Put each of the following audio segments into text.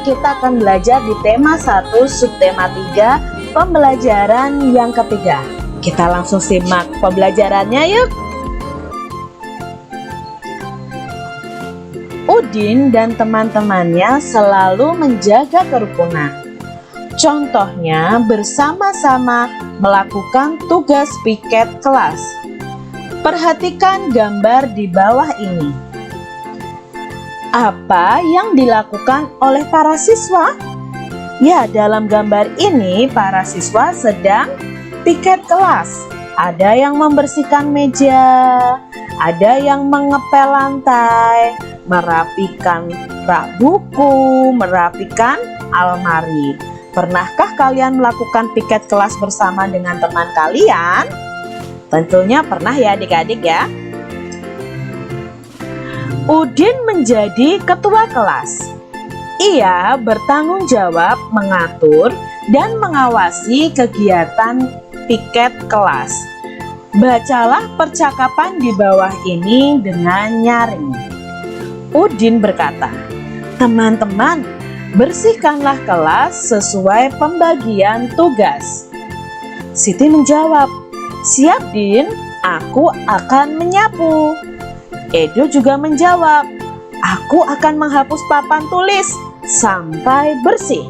Kita akan belajar di tema 1 subtema 3 pembelajaran yang ketiga. Kita langsung simak pembelajarannya yuk. Udin dan teman-temannya selalu menjaga kerukunan. Contohnya bersama-sama melakukan tugas piket kelas. Perhatikan gambar di bawah ini. Apa yang dilakukan oleh para siswa? Ya, dalam gambar ini para siswa sedang piket kelas. Ada yang membersihkan meja, ada yang mengepel lantai, merapikan rak buku, merapikan almari. Pernahkah kalian melakukan piket kelas bersama dengan teman kalian? Tentunya pernah ya adik-adik ya. Udin menjadi ketua kelas. Ia bertanggung jawab mengatur dan mengawasi kegiatan piket kelas. Bacalah percakapan di bawah ini dengan nyaring. Udin berkata, "Teman-teman, bersihkanlah kelas sesuai pembagian tugas." Siti menjawab, "Siap Din, aku akan menyapu." Edo juga menjawab, "Aku akan menghapus papan tulis sampai bersih."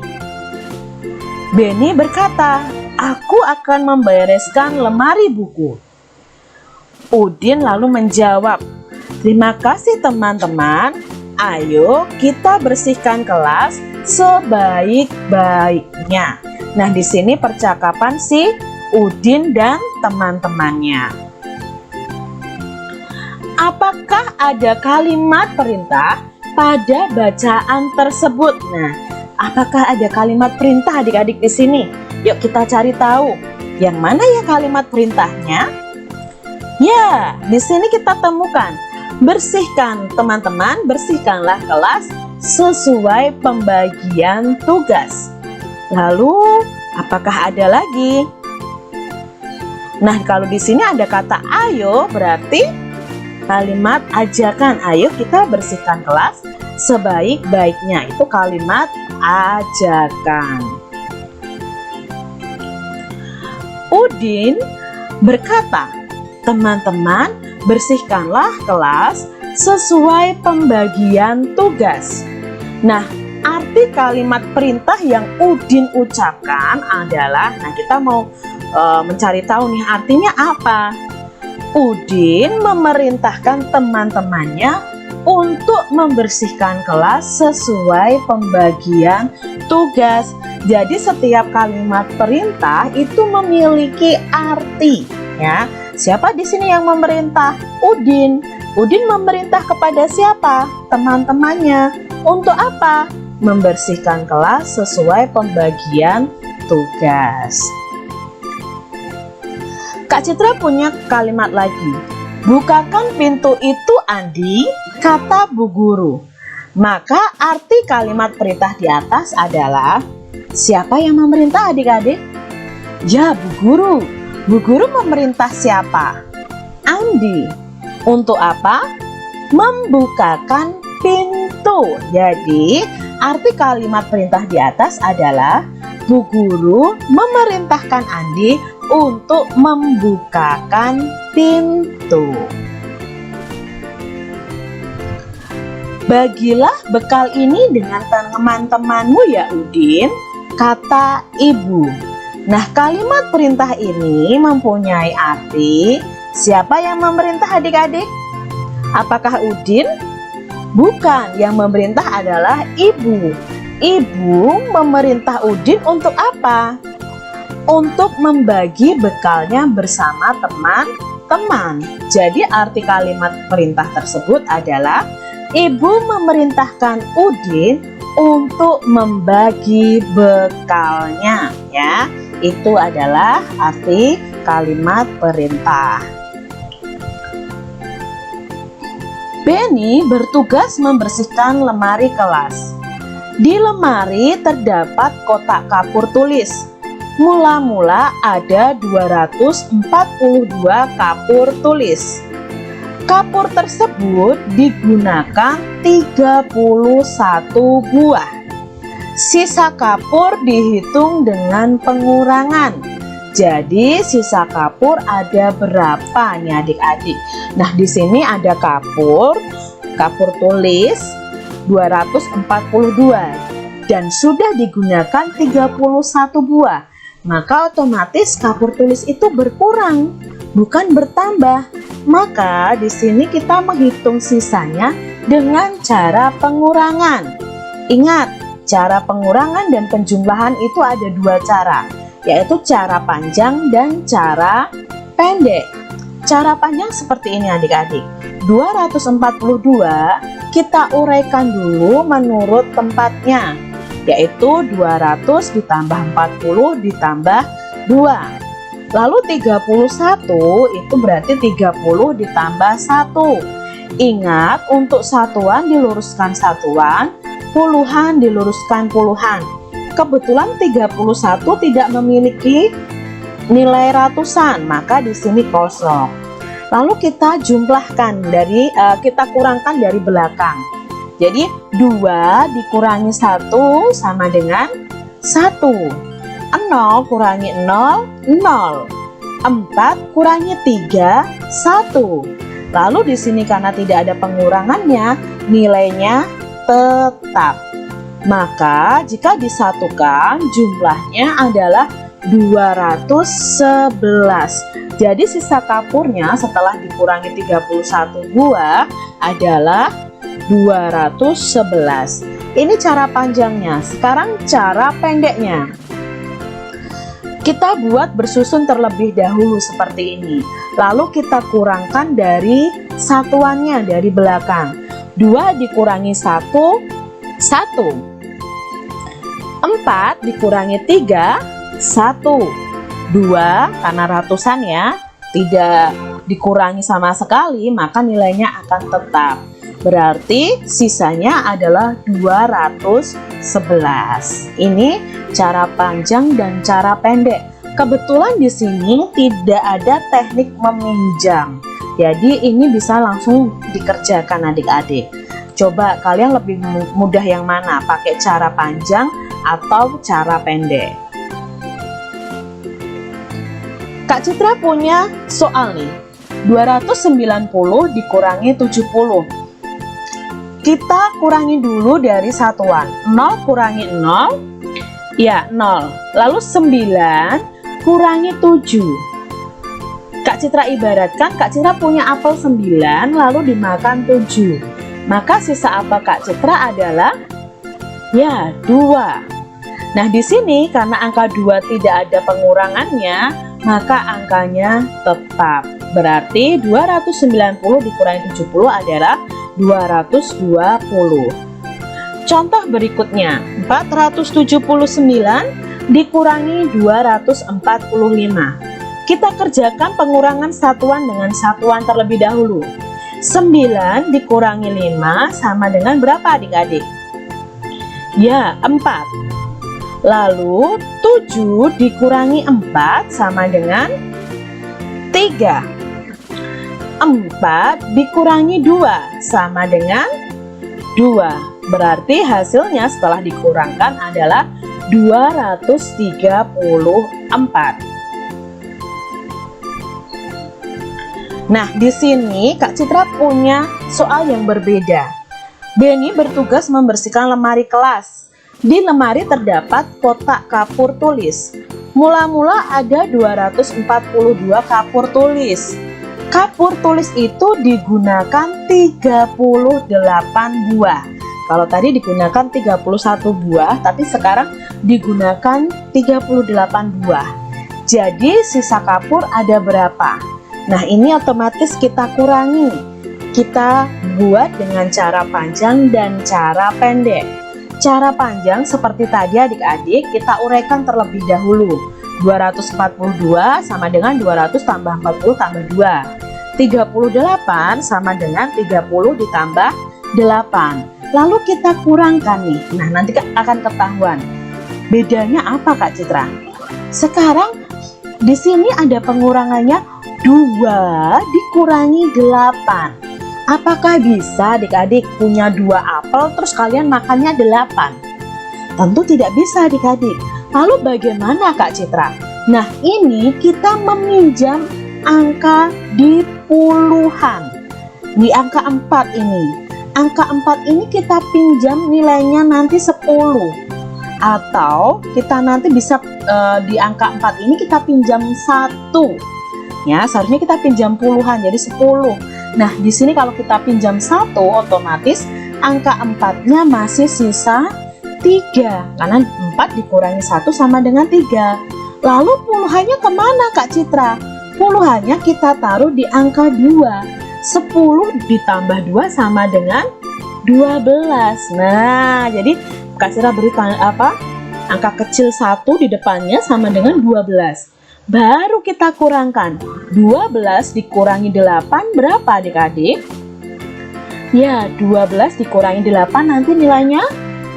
Beni berkata, "Aku akan membereskan lemari buku." Udin lalu menjawab, "Terima kasih teman-teman, ayo kita bersihkan kelas sebaik-baiknya." Nah, di sini percakapan si Udin dan teman-temannya. Apakah ada kalimat perintah pada bacaan tersebut? Nah, apakah ada kalimat perintah adik-adik di sini? Yuk kita cari tahu. Yang mana ya kalimat perintahnya? Ya, di sini kita temukan. Bersihkan, teman-teman, bersihkanlah kelas sesuai pembagian tugas. Lalu, apakah ada lagi? Nah, kalau di sini ada kata ayo, berarti kalimat ajakan, ayo kita bersihkan kelas sebaik-baiknya. Itu kalimat ajakan. Udin berkata, "Teman-teman, bersihkanlah kelas sesuai pembagian tugas." Nah, arti kalimat perintah yang Udin ucapkan adalah, nah kita mau mencari tahu nih artinya apa. Udin memerintahkan teman-temannya untuk membersihkan kelas sesuai pembagian tugas. Jadi setiap kalimat perintah itu memiliki arti, ya. Siapa di sini yang memerintah? Udin. Udin memerintah kepada siapa? Teman-temannya. Untuk apa? Membersihkan kelas sesuai pembagian tugas. Kak Citra punya kalimat lagi. "Bukakan pintu itu Andi," kata Bu Guru. Maka arti kalimat perintah di atas adalah, siapa yang memerintah adik-adik? Ya, Bu Guru. Bu Guru memerintah siapa? Andi. Untuk apa? Membukakan pintu. Jadi, arti kalimat perintah di atas adalah Bu Guru memerintahkan Andi untuk membukakan pintu. "Bagilah bekal ini dengan teman-temanmu ya Udin," kata ibu. Nah, kalimat perintah ini mempunyai arti, siapa yang memerintah adik-adik? Apakah Udin? Bukan, yang memerintah adalah ibu. Ibu memerintah Udin untuk apa? untuk membagi bekalnya bersama teman-teman. Jadi arti kalimat perintah tersebut adalah ibu memerintahkan Udin untuk membagi bekalnya, ya. Itu adalah arti kalimat perintah. Benny bertugas membersihkan lemari kelas. Di lemari terdapat kotak kapur tulis. Mula-mula ada 242 kapur tulis. Kapur tersebut digunakan 31 buah. Sisa kapur dihitung dengan pengurangan. Jadi sisa kapur ada berapa nih adik-adik? Nah, di sini ada kapur tulis 242 dan sudah digunakan 31 buah. Maka otomatis kapur tulis itu berkurang, bukan bertambah. Maka di sini kita menghitung sisanya dengan cara pengurangan. Ingat, cara pengurangan dan penjumlahan itu ada dua cara, yaitu cara panjang dan cara pendek. Cara panjang seperti ini adik-adik. 242 kita uraikan dulu menurut tempatnya, yaitu 200 ditambah 40 ditambah 2. Lalu 31 itu berarti 30 ditambah 1. Ingat, untuk satuan diluruskan satuan, puluhan diluruskan puluhan. Kebetulan 31 tidak memiliki nilai ratusan, maka di sini kosong. Lalu kita jumlahkan kita kurangkan dari belakang. Jadi 2 dikurangi 1 sama dengan 1. 0 kurangi 0, 0. 4 kurangi 3, 1. Lalu di sini karena tidak ada pengurangannya, nilainya tetap. Maka jika disatukan jumlahnya adalah 211. Jadi sisa kapurnya setelah dikurangi 31 buah adalah 211. Ini cara panjangnya. Sekarang cara pendeknya. Kita buat bersusun terlebih dahulu seperti ini. Lalu kita kurangkan dari satuannya dari belakang. 2 dikurangi 1, 1. 4 dikurangi 3, 1. 2 karena ratusan ya, tidak dikurangi sama sekali, maka nilainya akan tetap. Berarti sisanya adalah 211. Ini cara panjang dan cara pendek. Kebetulan di sini tidak ada teknik meminjam. Jadi ini bisa langsung dikerjakan adik-adik. Coba kalian lebih mudah yang mana? Pakai cara panjang atau cara pendek? Kak Citra punya soal nih. 290 dikurangi 70. Kita kurangi dulu dari satuan. 0 kurangi 0, ya 0. Lalu 9 kurangi 7. Kak Citra ibaratkan Kak Citra punya apel 9 lalu dimakan 7. Maka sisa apa Kak Citra adalah ya 2. Nah di sini karena angka 2 tidak ada pengurangannya, maka angkanya tetap. Berarti 290 dikurangi 70 adalah 220. Contoh berikutnya, 479 dikurangi 245. Kita kerjakan pengurangan satuan dengan satuan terlebih dahulu. 9 dikurangi 5 sama dengan berapa adik-adik? Ya, 4. Lalu 7 dikurangi 4 sama dengan 3. 4 dikurangi 2 sama dengan 2. Berarti hasilnya setelah dikurangkan adalah 234. Nah, di sini Kak Citra punya soal yang berbeda. Benny bertugas membersihkan lemari kelas. Di lemari terdapat kotak kapur tulis. Mula-mula ada 242 kapur tulis. Kapur tulis itu digunakan 38 buah. Kalau tadi digunakan 31 buah, tapi sekarang digunakan 38 buah. Jadi sisa kapur ada berapa? Nah, ini otomatis kita kurangi. Kita buat dengan cara panjang dan cara pendek. Cara panjang seperti tadi adik-adik, kita uraikan terlebih dahulu. 242 sama dengan 200 tambah 40 tambah 2. 38 sama dengan 30 ditambah 8. Lalu kita kurangkan nih. Nah, nanti akan ketahuan. Bedanya apa Kak Citra? Sekarang di sini ada pengurangannya 2 dikurangi 8. Apakah bisa adik-adik punya 2 apel terus kalian makannya 8? Tentu tidak bisa adik-adik. Lalu bagaimana Kak Citra? Nah, ini kita meminjam angka di puluhan. Di angka 4 ini. Angka 4 ini kita pinjam nilainya nanti 10. Atau kita nanti bisa di angka 4 ini kita pinjam 1. Ya, seharusnya kita pinjam puluhan jadi 10. Nah, di sini kalau kita pinjam 1 otomatis angka 4-nya masih sisa 3. Karena 4 dikurangi 1 sama dengan 3. Lalu puluhannya kemana Kak Citra? Puluhannya kita taruh di angka 2. 10 ditambah 2 sama dengan 12. Nah, jadi Kak Citra beri angka kecil 1 di depannya sama dengan 12. Baru kita kurangkan. 12 dikurangi 8 berapa adik-adik? Ya, 12 dikurangi 8 nanti nilainya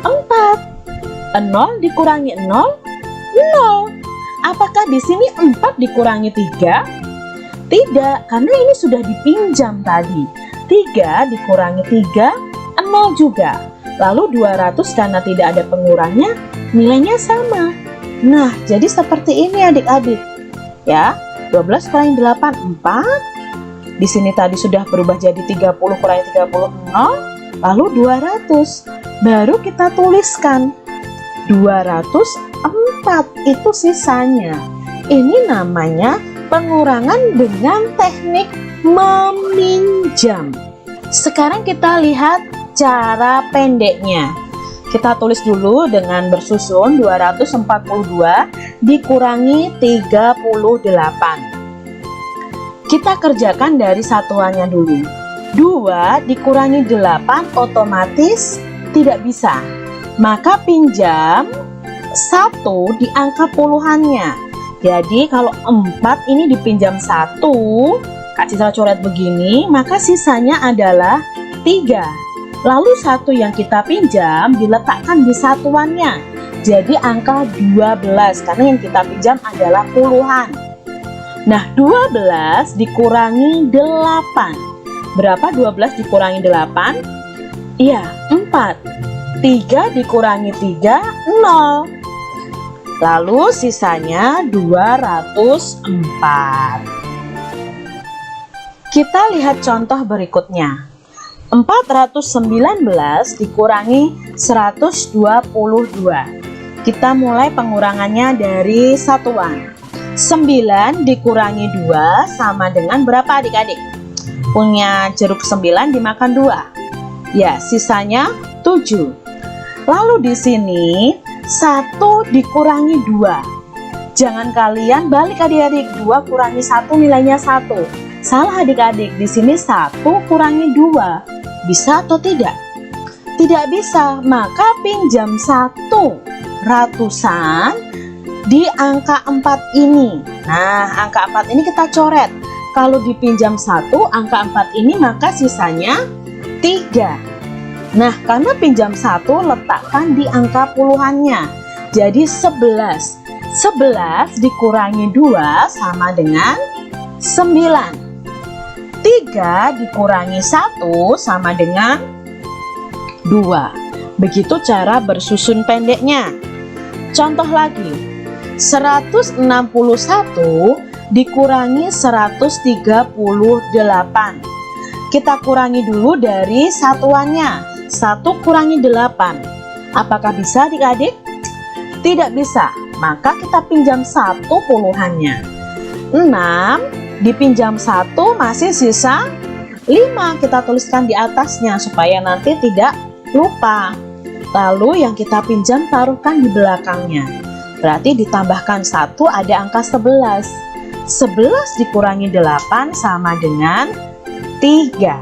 4. 0 dikurangi 0, 0. Apakah di sini 4 dikurangi 3? Tidak, karena ini sudah dipinjam tadi. 3 dikurangi 3, 0 juga. Lalu 200 karena tidak ada pengurangnya, nilainya sama. Nah, jadi seperti ini adik-adik. Ya, 12 kurangi 8, 4. Di sini tadi sudah berubah jadi 30 kurangi 30, 0. Lalu 200. Baru kita tuliskan 204 itu sisanya. Ini namanya pengurangan dengan teknik meminjam. Sekarang kita lihat cara pendeknya. Kita tulis dulu dengan bersusun 242 dikurangi 38. Kita kerjakan dari satuannya dulu. 2 dikurangi 8 otomatis tidak bisa. Maka pinjam 1 di angka puluhannya. Jadi kalau 4 ini dipinjam 1, Kak Citra coret begini, maka sisanya adalah 3. Lalu 1 yang kita pinjam diletakkan di satuannya. Jadi angka 12 karena yang kita pinjam adalah puluhan. Nah, 12 dikurangi 8. Berapa 12 dikurangi 8? Iya, 4. 3 dikurangi 3, 0. Lalu sisanya 204. Kita lihat contoh berikutnya. 419 dikurangi 122. Kita mulai pengurangannya dari satuan. 9 dikurangi 2 sama dengan berapa adik-adik? Punya jeruk 9 dimakan 2. Ya, sisanya 7. Lalu di sini 1 dikurangi 2. Jangan kalian balik adik-adik, 2 kurangi 1 nilainya 1. Salah adik-adik, di sini 1 kurangi 2. Bisa atau tidak? Tidak bisa, maka pinjam 1 ratusan di angka 4 ini. Nah, angka 4 ini kita coret. Kalau dipinjam 1 angka 4 ini maka sisanya 3. Nah, karena pinjam 1 letakkan di angka puluhannya. Jadi 11. 11 dikurangi 2 sama dengan 9. 3 dikurangi 1 sama dengan 2. Begitu cara bersusun pendeknya. Contoh lagi. 161 dikurangi 138. Kita kurangi dulu dari satuannya. 1 kurangi 8. Apakah bisa adik-adik? Tidak bisa. Maka kita pinjam 1 puluhannya. 6 dipinjam 1 masih sisa 5. Kita tuliskan di atasnya supaya nanti tidak lupa. Lalu yang kita pinjam taruhkan di belakangnya. Berarti ditambahkan 1 ada angka 11. 11 dikurangi 8 sama dengan 3.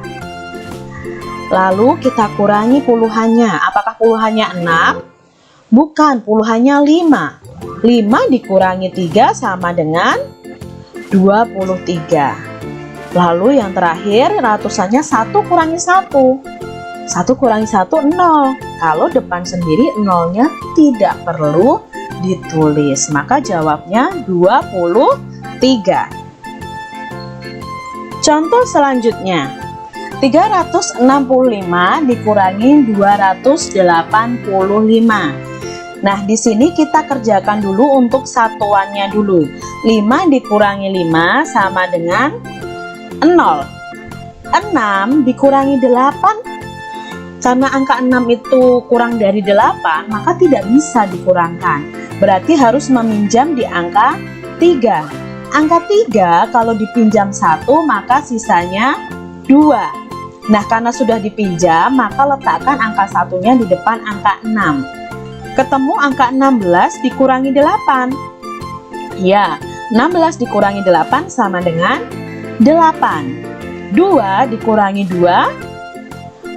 Lalu kita kurangi puluhannya. Apakah puluhannya 6? Bukan, puluhannya 5. 5 dikurangi 3 sama dengan 23. Lalu yang terakhir ratusannya 1 kurangi 1. 1 kurangi 1, 0. Kalau depan sendiri nolnya tidak perlu ditulis. Maka jawabnya 23. Contoh selanjutnya. 365 dikurangi 285. Nah, di sini kita kerjakan dulu untuk satuannya dulu. 5 dikurangi 5 sama dengan 0. 6 dikurangi 8. Karena angka 6 itu kurang dari 8, maka tidak bisa dikurangkan. Berarti harus meminjam di angka 3. Angka 3 kalau dipinjam 1, maka sisanya 2. Nah, karena sudah dipinjam, maka letakkan angka satunya di depan angka 6. Ketemu angka 16 dikurangi 8. Ya, 16 dikurangi 8 sama dengan 8. 2 dikurangi 2.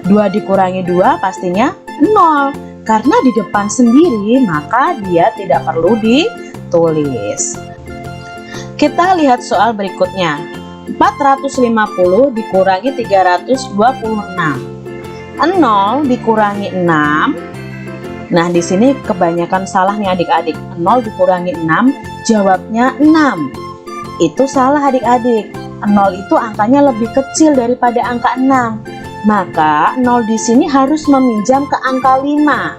2 dikurangi 2 pastinya 0. Karena di depan sendiri, maka dia tidak perlu ditulis. Kita lihat soal berikutnya. 450 dikurangi 326. 0 dikurangi 6. Nah, di sini kebanyakan salah nih adik-adik. 0 dikurangi 6, jawabnya 6. Itu salah adik-adik. 0 itu angkanya lebih kecil daripada angka 6. Maka 0 di sini harus meminjam ke angka 5.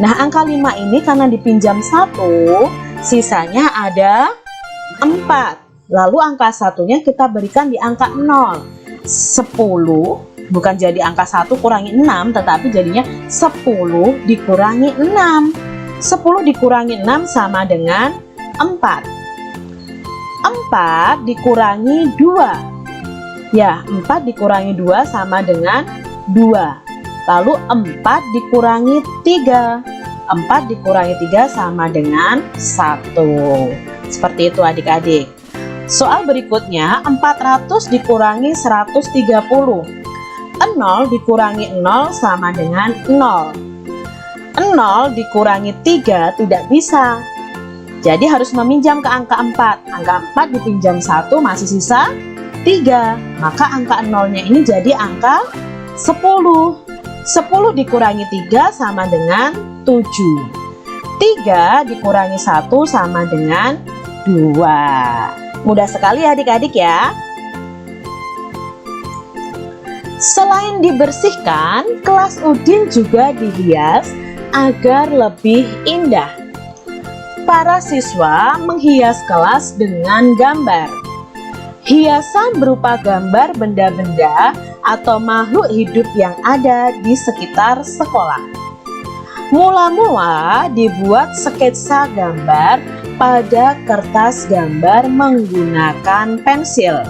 Nah, angka 5 ini karena dipinjam 1, sisanya ada 4. Lalu angka satunya kita berikan di angka 0. 10 bukan jadi angka 1 kurangi 6, tetapi jadinya 10 dikurangi 6. 10 dikurangi 6 sama dengan 4. 4 dikurangi 2. Ya, 4 dikurangi 2 sama dengan 2. Lalu 4 dikurangi 3. 4 dikurangi 3 sama dengan 1. Seperti itu adik-adik. Soal berikutnya, 400 dikurangi 130. 0 dikurangi 0 sama dengan 0. 0 dikurangi 3 tidak bisa. Jadi harus meminjam ke angka 4. Angka 4 dipinjam 1 masih sisa 3. Maka angka 0-nya ini jadi angka 10. 10 dikurangi 3 sama dengan 7. 3 dikurangi 1 sama dengan 2. Mudah sekali adik-adik ya. Selain dibersihkan, kelas Udin juga dihias agar lebih indah. Para siswa menghias kelas dengan gambar. Hiasan berupa gambar benda-benda atau makhluk hidup yang ada di sekitar sekolah. Mula-mula dibuat sketsa gambar pada kertas gambar menggunakan pensil.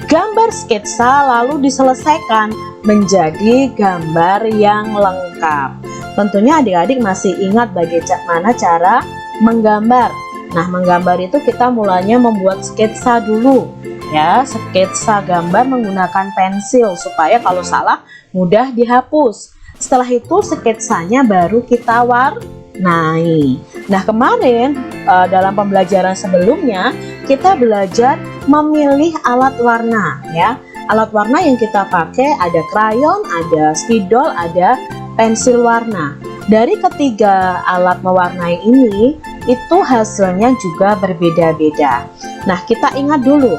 Gambar sketsa lalu diselesaikan menjadi gambar yang lengkap. Tentunya adik-adik masih ingat bagaimana cara menggambar. Nah, menggambar itu kita mulanya membuat sketsa dulu ya, sketsa gambar menggunakan pensil supaya kalau salah mudah dihapus. Setelah itu sketsanya baru kita warnai. Nah, kemarin dalam pembelajaran sebelumnya kita belajar memilih alat warna ya. Alat warna yang kita pakai ada krayon, ada spidol, ada pensil warna. Dari ketiga alat mewarnai ini, itu hasilnya juga berbeda-beda. Nah, kita ingat dulu,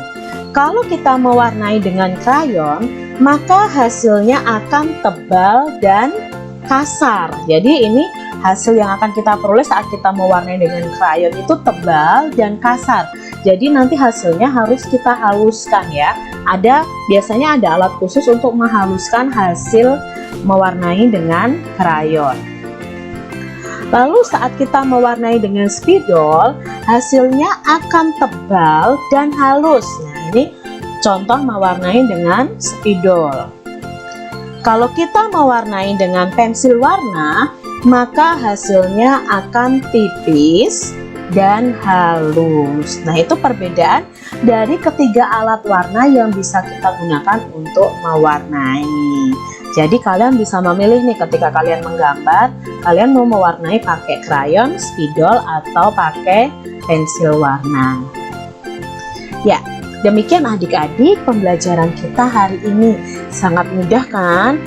kalau kita mewarnai dengan krayon, maka hasilnya akan tebal dan kasar. Jadi ini hasil yang akan kita peroleh saat kita mewarnai dengan krayon itu tebal dan kasar. Jadi nanti hasilnya harus kita haluskan ya. Biasanya ada alat khusus untuk menghaluskan hasil mewarnai dengan krayon. Lalu saat kita mewarnai dengan spidol, hasilnya akan tebal dan halus. Nah, ini contoh mewarnai dengan spidol. Kalau kita mewarnai dengan pensil warna, maka hasilnya akan tipis dan halus. Nah, itu perbedaan dari ketiga alat warna yang bisa kita gunakan untuk mewarnai. Jadi kalian bisa memilih nih ketika kalian menggambar, kalian mau mewarnai pakai krayon, spidol, atau pakai pensil warna. Ya, demikian adik-adik pembelajaran kita hari ini. Sangat mudah kan?